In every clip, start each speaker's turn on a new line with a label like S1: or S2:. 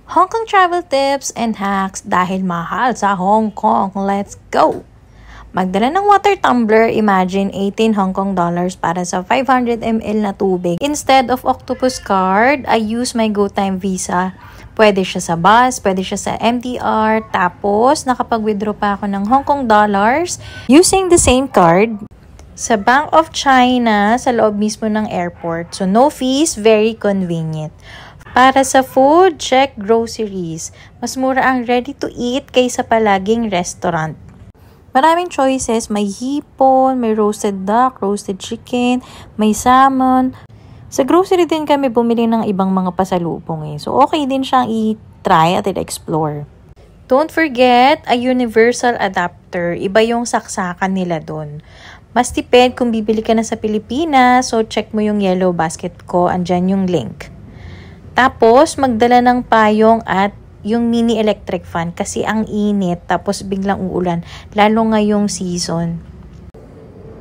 S1: Hong Kong travel tips and hacks dahil mahal sa Hong Kong. Let's go! Magdala ng water tumbler, imagine 18 Hong Kong dollars para sa 500 ml na tubig. Instead of octopus card, I use my GoTime Visa. Pwede siya sa bus, pwede siya sa MTR, tapos nakapag-withdraw pa ako ng Hong Kong dollars using the same card sa Bank of China sa loob mismo ng airport. So no fees, very convenient. Para sa food, check groceries. Mas mura ang ready to eat kaysa palaging restaurant. Maraming choices, may hipon, may roasted duck, roasted chicken, may salmon. Sa grocery din kami bumili ng ibang mga pasalubong So okay din siyang i-try at i-explore. Don't forget a universal adapter. Iba yung saksakan nila doon. Mas tipid kung bibili ka na sa Pilipinas, so check mo yung yellow basket ko, andyan yung link. Tapos magdala ng payong at yung mini electric fan kasi ang init tapos biglang uulan, lalo ngayong season.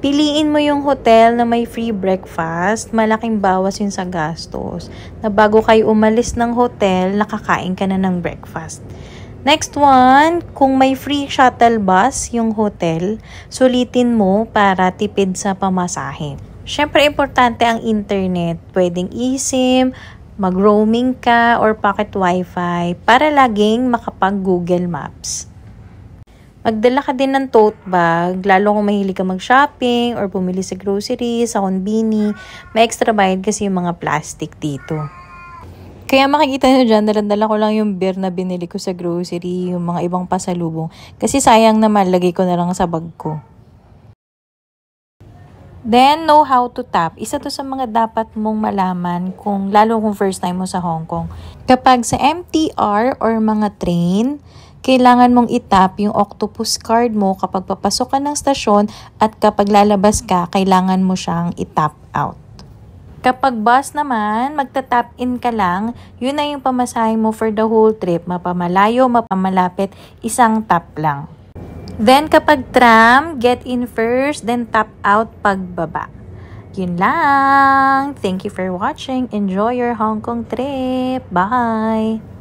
S1: Piliin mo yung hotel na may free breakfast, malaking bawas yun sa gastos. Na bago kayo umalis ng hotel, nakakain ka na ng breakfast. Next one, kung may free shuttle bus yung hotel, sulitin mo para tipid sa pamasahe. Syempre, importante ang internet. Pwedeng eSIM, mag-roaming ka or pocket wifi para laging makapag-Google Maps. Magdala ka din ng tote bag, lalo kung mahilig ka mag-shopping or bumili sa grocery, sa konbini, may extra bayad kasi yung mga plastic dito. Kaya makikita nyo dyan, daladala ko lang yung beer na binili ko sa grocery, yung mga ibang pasalubong. Kasi sayang naman, lagay ko na lang sa bag ko. Then, know how to tap. Isa to sa mga dapat mong malaman lalo kung first time mo sa Hong Kong. Kapag sa MTR or mga train, kailangan mong itap yung octopus card mo kapag papasok ka ng stasyon at kapag lalabas ka, kailangan mo siyang itap out. Kapag bus naman, magta-tap in ka lang, yun na yung pamasahe mo for the whole trip. Mapamalayo, mapamalapit, isang tap lang. Then, kapag tram, get in first, then tap out pagbaba. Yun lang. Thank you for watching. Enjoy your Hong Kong trip. Bye!